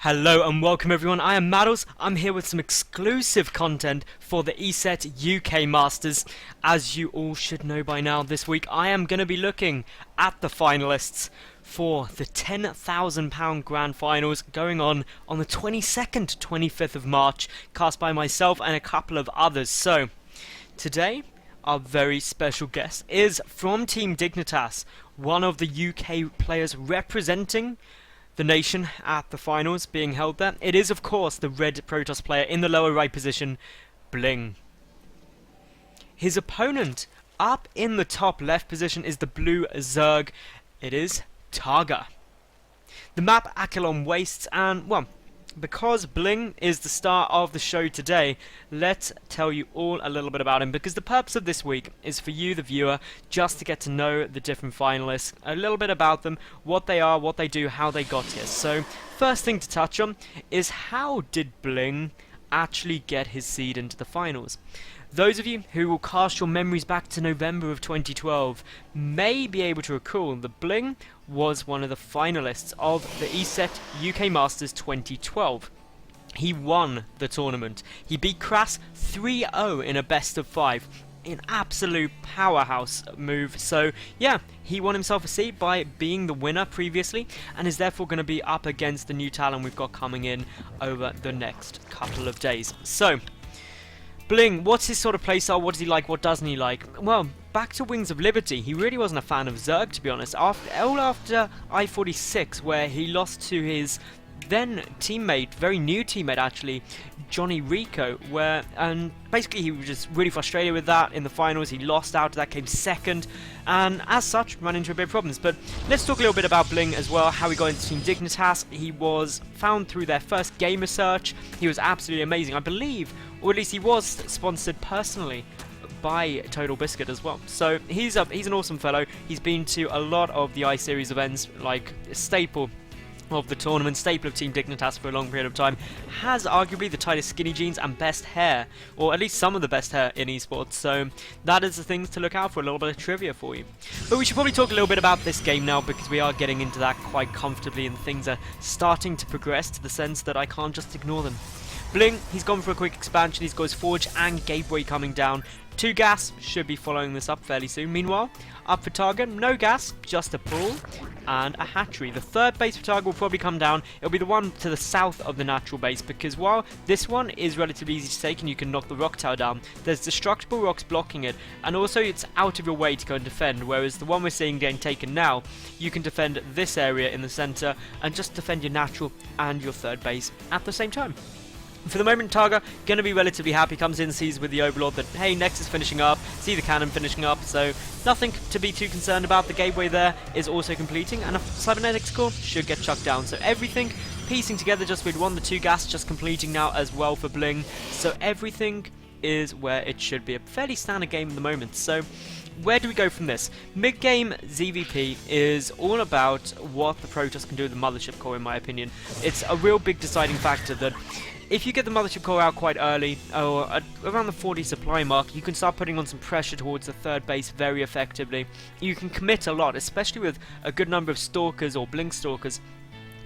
Hello and welcome everyone, I am Madals. I'm here with some exclusive content for the ESET UK Masters. As you all should know by now, this week I am going to be looking at the finalists for the £10,000 Grand Finals going on the 22nd to 25th of March, cast by myself and a couple of others. So, today our very special guest is from Team Dignitas, one of the UK players representing the nation at the finals being held there. It is, of course, the red Protoss player in the lower right position, BlinG. His opponent up in the top left position is the blue Zerg. It is TargA. The map Aquilon Wastes, and, well, because BlinG is the star of the show today, let's tell you all a little bit about him, because the purpose of this week is for you, the viewer, just to get to know the different finalists, a little bit about them, what they are, what they do, how they got here. So, first thing to touch on is how did BlinG actually get his seed into the finals? Those of you who will cast your memories back to November of 2012 may be able to recall that BlinG was one of the finalists of the ESET UK Masters 2012. He won the tournament. He beat Crass 3-0 in a best of 5. An absolute powerhouse move. So yeah, he won himself a seat by being the winner previously, and is therefore going to be up against the new talent we've got coming in over the next couple of days. So, BlinG, what's his sort of playstyle? What does he like? What doesn't he like? Well, back to Wings of Liberty, he really wasn't a fan of Zerg, to be honest. After I-46, where he lost to his then teammate, very new teammate actually, Johnny Rico, and basically he was just really frustrated with that. In the finals he lost out to that, came second, and as such ran into a bit of problems. But let's talk a little bit about BlinG as well, how he got into Team Dignitas. He was found through their first gamer search. He was absolutely amazing, I believe, or at least he was sponsored personally by Total Biscuit as well. So he's an awesome fellow. He's been to a lot of the I-Series events, like a staple of the tournament, staple of Team Dignitas for a long period of time, has arguably the tightest skinny jeans and best hair, or at least some of the best hair in esports, so that is the things to look out for, a little bit of trivia for you. But we should probably talk a little bit about this game now, because we are getting into that quite comfortably and things are starting to progress to the sense that I can't just ignore them. BlinG, he's gone for a quick expansion, he's got his Forge and Gateway coming down. 2 gas, should be following this up fairly soon. Meanwhile, up for TargA, no gas, just a pool and a hatchery. The third base for TargA will probably come down. It'll be the one to the south of the natural base, because while this one is relatively easy to take and you can knock the rock tower down, there's destructible rocks blocking it, and also it's out of your way to go and defend, whereas the one we're seeing getting taken now, you can defend this area in the center and just defend your natural and your third base at the same time. For the moment, TargA going to be relatively happy, comes in, sees with the Overlord that, hey, Nexus finishing up, see the cannon finishing up, so nothing to be too concerned about. The gateway there is also completing, and a cybernetics core should get chucked down. So everything piecing together just with 1, the 2 gas just completing now as well for BlinG. So everything is where it should be. A fairly standard game at the moment. So where do we go from this? Mid-game ZVP is all about what the Protoss can do with the Mothership Core, in my opinion. It's a real big deciding factor that if you get the Mothership Core out quite early, or around the 40 supply mark, you can start putting on some pressure towards the third base very effectively. You can commit a lot, especially with a good number of Stalkers or BlinG Stalkers.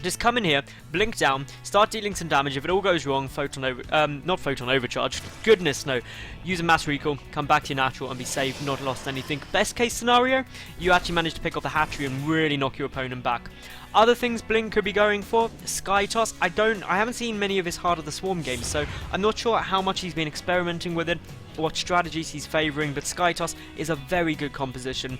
Just come in here, blink down, start dealing some damage. If it all goes wrong, not photon overcharge, goodness no, use a mass recall, come back to your natural and be safe, not lost anything. Best case scenario, you actually manage to pick off the hatchery and really knock your opponent back. Other things BlinG could be going for, Sky Toss. I haven't seen many of his Heart of the Swarm games, so I'm not sure how much he's been experimenting with it, what strategies he's favouring, but Sky Toss is a very good composition,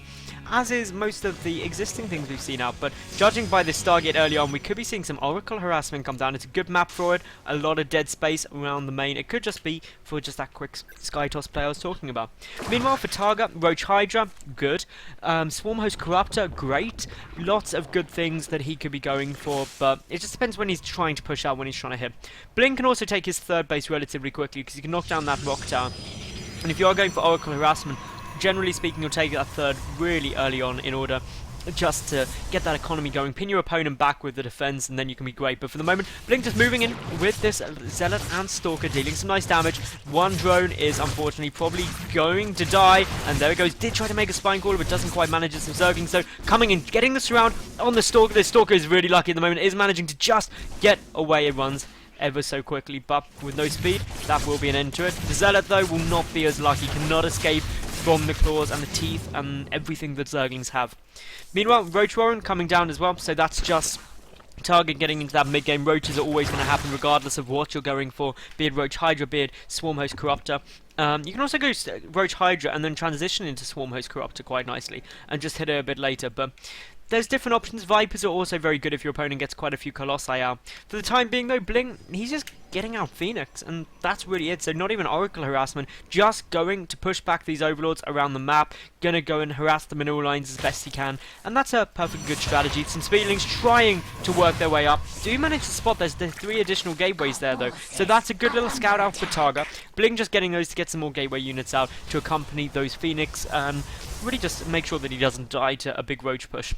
as is most of the existing things we've seen out. But judging by this Stargate early on, we could be seeing some Oracle harassment come down. It's a good map for it, a lot of dead space around the main. It could just be for just that quick Sky Toss play I was talking about. Meanwhile for TargA, Roach Hydra, good. Swarm Host Corruptor, great. Lots of good things that he could be going for, but it just depends when he's trying to push out, when he's trying to hit. BlinG can also take his third base relatively quickly, because he can knock down that rock tower. And if you are going for Oracle harassment, generally speaking, you'll take that third really early on in order just to get that economy going. Pin your opponent back with the defense, and then you can be great. But for the moment, BlinG just moving in with this Zealot and Stalker, dealing some nice damage. One drone is unfortunately probably going to die, and there it goes. Did try to make a Spine Caller, but doesn't quite manage it. Some Zerglings, so coming in, getting the surround on the Stalker. The Stalker is really lucky at the moment, is managing to just get away. It runs ever so quickly, but with no speed, that will be an end to it. The Zealot, though, will not be as lucky, cannot escape from the claws and the teeth and everything that Zerglings have. Meanwhile, Roach Warren coming down as well, so that's just TargA getting into that mid-game. Roaches are always going to happen regardless of what you're going for, be it Roach Hydra, be it Swarm Host Corruptor. You can also go Roach Hydra and then transition into Swarm Host Corruptor quite nicely and just hit it a bit later, but there's different options. Vipers are also very good if your opponent gets quite a few Colossi out. For the time being though, BlinG, he's just getting out Phoenix, and that's really it. So not even Oracle harassment, just going to push back these Overlords around the map, gonna go and harass them in all lines as best he can, and that's a perfect good strategy. Some Speedlings trying to work their way up. Do manage to spot there's the 3 additional gateways there though, so that's a good little scout out for TargA. BlinG just getting those to get some more gateway units out to accompany those Phoenix, and really just make sure that he doesn't die to a big Roach push.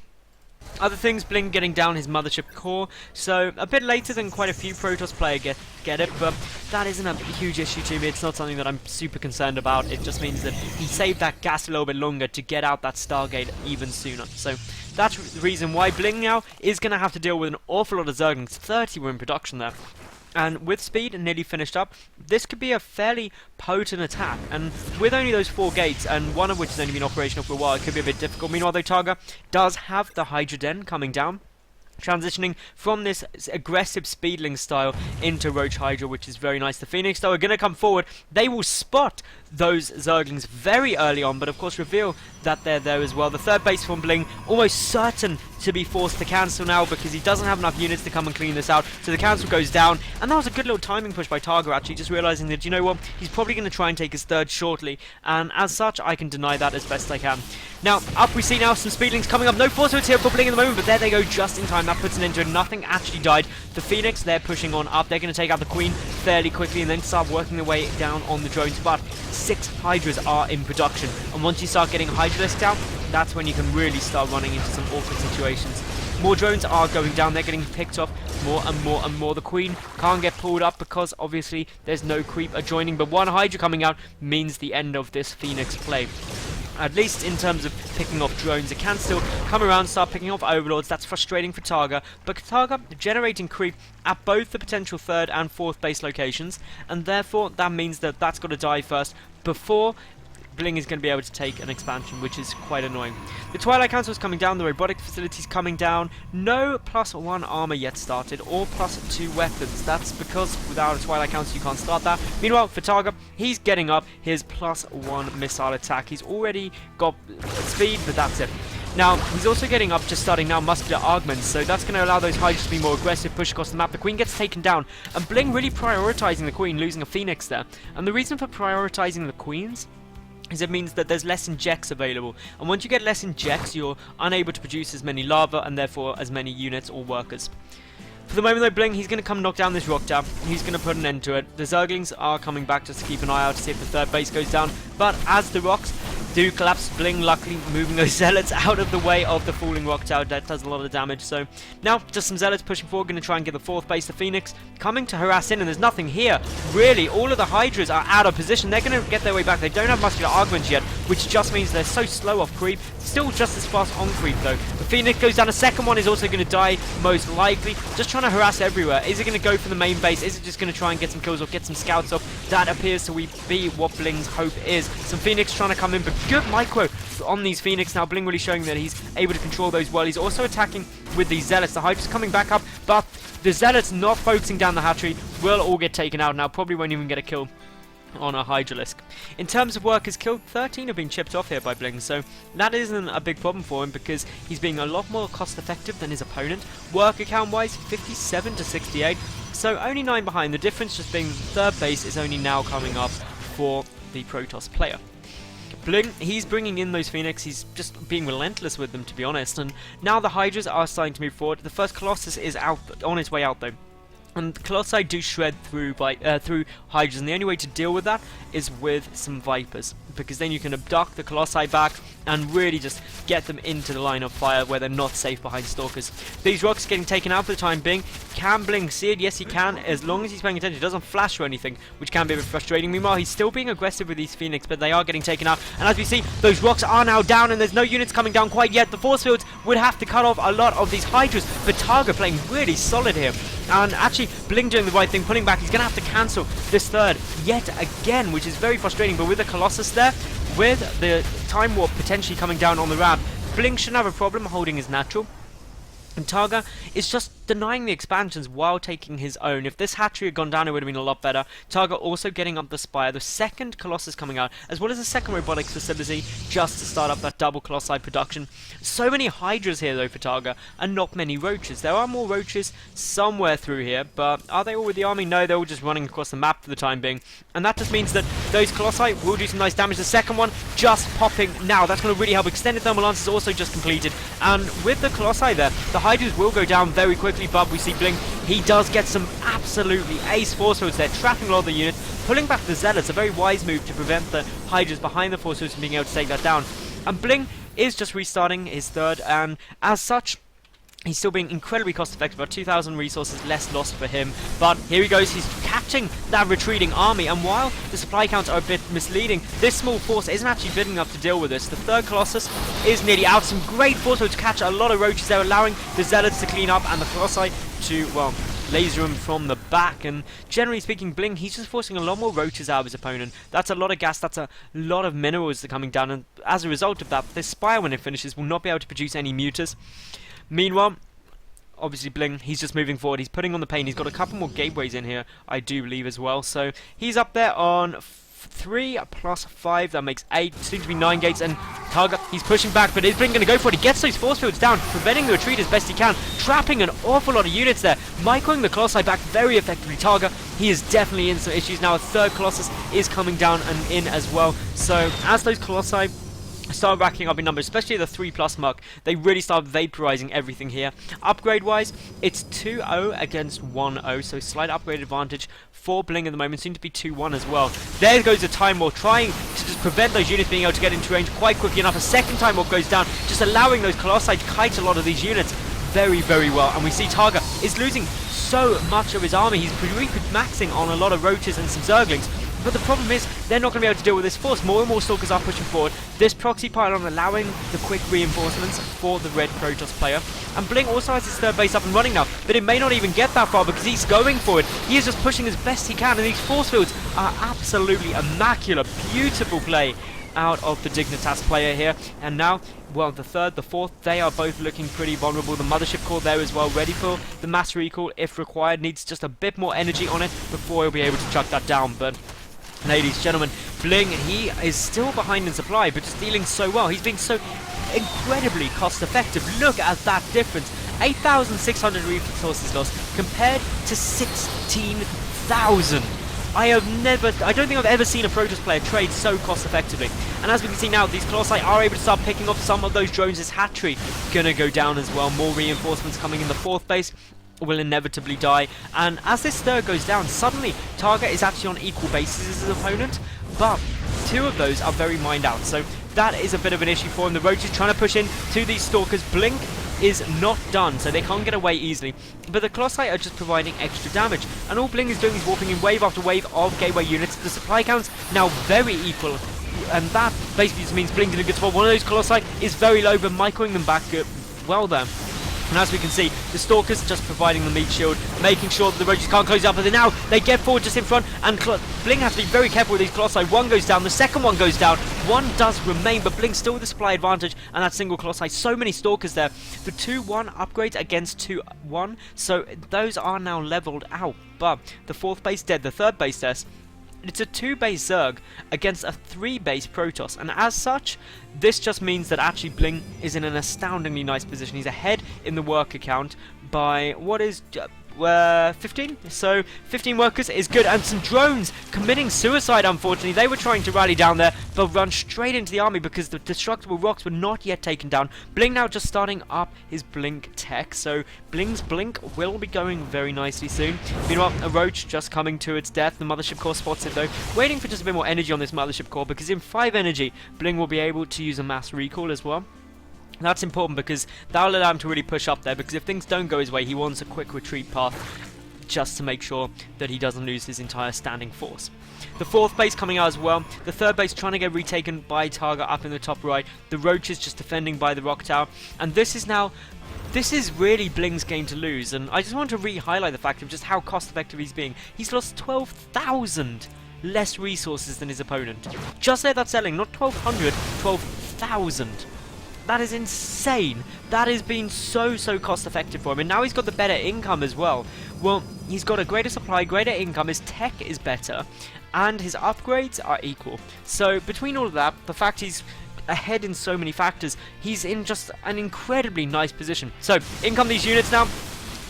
Other things, BlinG getting down his Mothership core, so a bit later than quite a few Protoss players get it, but that isn't a huge issue to me. It's not something that I'm super concerned about. It just means that he saved that gas a little bit longer to get out that Stargate even sooner. So that's the reason why BlinG now is going to have to deal with an awful lot of Zerglings. 30 were in production there. And with speed nearly finished up, this could be a fairly potent attack. And with only those 4 gates, and one of which has only been operational for a while, it could be a bit difficult. Meanwhile, though, TargA does have the Hydra Den coming down, transitioning from this aggressive Speedling style into Roach Hydra, which is very nice. The Phoenix, though, are going to come forward. They will spot those Zerglings very early on, but of course reveal that they're there as well. The third base from BlinG almost certain to be forced to cancel now because he doesn't have enough units to come and clean this out. So the cancel goes down, and that was a good little timing push by TargA, actually, just realizing that, you know what, he's probably going to try and take his third shortly, and as such, I can deny that as best I can. Now, up we see now some Speedlings coming up. No force hits here for BlinG at the moment, but there they go just in time. That puts an end to it. Nothing actually died. The Phoenix, they're pushing on up. They're going to take out the Queen fairly quickly and then start working their way down on the drones, but 6 Hydras are in production, and once you start getting Hydralisks out, that's when you can really start running into some awkward situations. More drones are going down, they're getting picked off more and more and more. The Queen can't get pulled up because obviously there's no creep adjoining, but 1 Hydra coming out means the end of this Phoenix play. At least in terms of picking off drones, it can still come around, start picking off Overlords. That's frustrating for TargA, but TargA generating creep at both the potential 3rd and 4th base locations, and therefore that means that that's got to die first before BlinG is going to be able to take an expansion, which is quite annoying. The Twilight Council is coming down, the robotic facilities coming down. No +1 armor yet started, or +2 weapons. That's because without a Twilight Council you can't start that. Meanwhile, for TargA, he's getting up his +1 missile attack. He's already got speed, but that's it. Now, he's also getting up, just starting now, muscular augments, so that's going to allow those Hydras to be more aggressive, push across the map. The Queen gets taken down, and BlinG really prioritizing the Queen, losing a Phoenix there. And the reason for prioritizing the Queens is it means that there's less injects available, and once you get less injects, you're unable to produce as many lava and therefore as many units or workers. For the moment though, BlinG, he's going to come knock down this rock tower. He's going to put an end to it. The Zerglings are coming back just to keep an eye out to see if the 3rd base goes down, but as the rocks do collapse, BlinG luckily moving those Zealots out of the way of the falling rock tower. That does a lot of damage. So now just some Zealots pushing forward, going to try and get the 4th base. The Phoenix coming to harass in, and there's nothing here really. All of the Hydras are out of position. They're going to get their way back. They don't have muscular augments yet, which just means they're so slow off creep. Still just as fast on creep though. The Phoenix goes down. A second one is also going to die most likely. Just trying to harass everywhere. Is it going to go for the main base? Is it just going to try and get some kills or get some scouts off? That appears to be what BlinG's hope is. Some Phoenix trying to come in, but good micro on these Phoenix now. BlinG really showing that he's able to control those well. He's also attacking with these Zealots. The Hydra's coming back up, but the Zealots not focusing down the hatchery will all get taken out now. Probably won't even get a kill on a Hydralisk. In terms of workers killed, 13 have been chipped off here by BlinG, so that isn't a big problem for him because he's being a lot more cost effective than his opponent. Worker count wise, 57 to 68, so only 9 behind. The difference just being the 3rd base is only now coming up for the Protoss player. BlinG, he's bringing in those Phoenix, he's just being relentless with them, to be honest, and now the Hydras are starting to move forward. The first Colossus is out on his way out though. And the Colossi do shred through Hydras, and the only way to deal with that is with some Vipers, because then you can abduct the Colossi back and really just get them into the line of fire where they're not safe behind Stalkers. These rocks getting taken out for the time being. Can BlinG see it? Yes, he can, as long as he's paying attention. He doesn't flash or anything, which can be a bit frustrating. Meanwhile, he's still being aggressive with these Phoenix, but they are getting taken out. And as we see, those rocks are now down, and there's no units coming down quite yet. The force fields would have to cut off a lot of these Hydras, but TargA playing really solid here. And actually, BlinG doing the right thing, pulling back. He's going to have to cancel this third yet again, which is very frustrating. But with the Colossus there, with the Time Warp potentially coming down on the ramp, BlinG shouldn't have a problem holding his natural. And TargA is just denying the expansions while taking his own. If this hatchery had gone down, it would have been a lot better. TargA also getting up the Spire, the second Colossus coming out, as well as a second robotics facility, just to start up that double Colossi production. So many Hydras here, though, for TargA, and not many Roaches. There are more Roaches somewhere through here, but are they all with the army? No, they're all just running across the map for the time being. And that just means that those Colossi will do some nice damage. The second one just popping now. That's going to really help. Extended Thermal Lance is also just completed. And with the Colossi there, the Hydras will go down very quickly, but we see BlinG, he does get some absolutely ace force fields there, trapping a lot of the units, pulling back the Zealots, a very wise move to prevent the Hydras behind the force fields from being able to take that down. And BlinG is just restarting his third, and as such, he's still being incredibly cost effective, about 2,000 resources less lost for him. But here he goes, he's catching that retreating army, and while the supply counts are a bit misleading, this small force isn't actually big enough to deal with this. The third Colossus is nearly out. Some great force to catch a lot of Roaches there, allowing the Zealots to clean up and the Colossi to, well, laser him from the back. And generally speaking, BlinG, he's just forcing a lot more Roaches out of his opponent. That's a lot of gas, that's a lot of minerals that are coming down, and as a result of that, this Spire, when it finishes, will not be able to produce any mutas. Meanwhile, obviously BlinG, he's just moving forward. He's putting on the pain. He's got a couple more gateways in here, I do believe, as well. So he's up there on 3 plus 5. That makes 8. Soon to be 9 gates. And TargA, he's pushing back, but is BlinG going to go for it? He gets those force fields down, preventing the retreat as best he can, trapping an awful lot of units there, microing the Colossi back very effectively. TargA, he is definitely in some issues now. A third Colossus is coming down and in as well. So as those Colossi start racking up in numbers, especially the 3+ mark, they really start vaporizing everything here. Upgrade wise, it's 2-0 against 1-0, so slight upgrade advantage for BlinG at the moment, seem to be 2-1 as well. There goes the Time Warp, trying to just prevent those units being able to get into range quite quickly enough. A second Time Warp goes down, just allowing those Colossi to kite a lot of these units very, very well. And we see TargA is losing so much of his army. He's maxing on a lot of Roaches and some Zerglings. But the problem is, they're not going to be able to deal with this force. More and more Stalkers are pushing forward. This proxy pylon allowing the quick reinforcements for the red Protoss player. And BlinG also has his third base up and running now, but it may not even get that far because he's going for it. He is just pushing as best he can, and these force fields are absolutely immaculate. Beautiful play out of the Dignitas player here. And now, well, the third, the fourth, they are both looking pretty vulnerable. The Mothership core there as well, ready for the mass recall if required. Needs just a bit more energy on it before he'll be able to chuck that down. But ladies and gentlemen, BlinG, he is still behind in supply, but just dealing so well. He's being so incredibly cost effective. Look at that difference. 8,600 resources lost compared to 16,000. I don't think I've ever seen a Protoss player trade so cost effectively. And as we can see now, these Colossi are able to start picking off some of those drones. This hatchery gonna go down as well. More reinforcements coming in. The fourth base will inevitably die. And as this third goes down, suddenly TargA is actually on equal bases as his opponent, but 2 of those are very mined out. So that is a bit of an issue for him. The Roach is trying to push in to these Stalkers. BlinG is not done, so they can't get away easily. But the Colossi are just providing extra damage. And all BlinG is doing is warping in wave after wave of gateway units. The supply count's now very equal. And that basically just means BlinG in a good spot. One of those Colossi is very low, but microing them back well there. And as we can see, the Stalkers just providing the meat shield, making sure that the Roaches can't close up. But now they get forward just in front, and BlinG has to be very careful with these Colossi. One goes down, the second one goes down, one does remain, but BlinG still with the supply advantage, and that single Colossi. So many Stalkers there. The 2-1 upgrades against 2-1, so those are now leveled out. But the fourth base dead, the third base dead. It's a 2-base Zerg against a 3-base Protoss, and as such, this just means that actually BlinG is in an astoundingly nice position. He's ahead in the worker count by what is 15. So 15 workers is good, and some drones committing suicide. Unfortunately, they were trying to rally down there, but run straight into the army because the destructible rocks were not yet taken down. BlinG now just starting up his blink tech, so BlinG's blink will be going very nicely soon. Meanwhile, a roach just coming to its death. The mothership core spots it though, waiting for just a bit more energy on this mothership core, because in 5 energy, BlinG will be able to use a mass recall as well. That's important because that'll allow him to really push up there, because if things don't go his way, he wants a quick retreat path just to make sure that he doesn't lose his entire standing force. The 4th base coming out as well. The 3rd base trying to get retaken by TargA up in the top right. The roaches just defending by the rock tower. And this is really BlinG's game to lose. And I just want to re-highlight the fact of just how cost effective he's being. He's lost 12,000 less resources than his opponent. Just like that selling, not 1,200, 12,000. That is insane. That has been so cost effective for him, and now he's got the better income as well. Well, he's got a greater supply, greater income, his tech is better, and his upgrades are equal. So between all of that, the fact he's ahead in so many factors, he's in just an incredibly nice position. So in come these units now.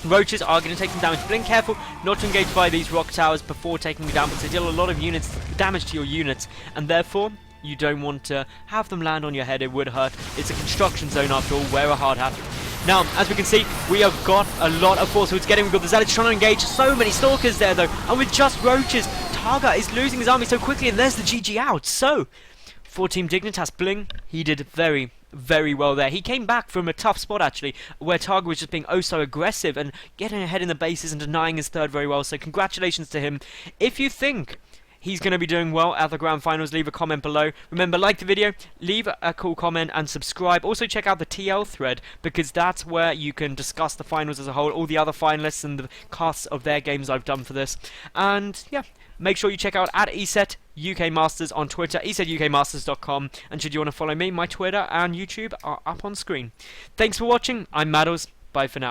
Roaches are going to take some damage. BlinG careful not to engage by these rock towers before taking them down, because they deal a lot of damage to your units, and therefore you don't want to have them land on your head. It would hurt. It's a construction zone after all. Wear a hard hat. Now, as we can see, we have got a lot of force. So it's getting. We've got the Zealots trying to engage. So many stalkers there, though. And with just roaches, TargA is losing his army so quickly. And there's the GG out. So, for Team Dignitas, BlinG, he did very well there. He came back from a tough spot, actually, where TargA was just being oh so aggressive and getting ahead in the bases and denying his 3rd very well. So, congratulations to him. If you think he's going to be doing well at the grand finals, leave a comment below. Remember, like the video, leave a cool comment, and subscribe. Also check out the TL thread, because that's where you can discuss the finals as a whole, all the other finalists and the casts of their games I've done for this. And yeah, make sure you check out at ESET UK Masters on Twitter, esetukmasters.com, and should you want to follow me, my Twitter and YouTube are up on screen. Thanks for watching. I'm Madals. Bye for now.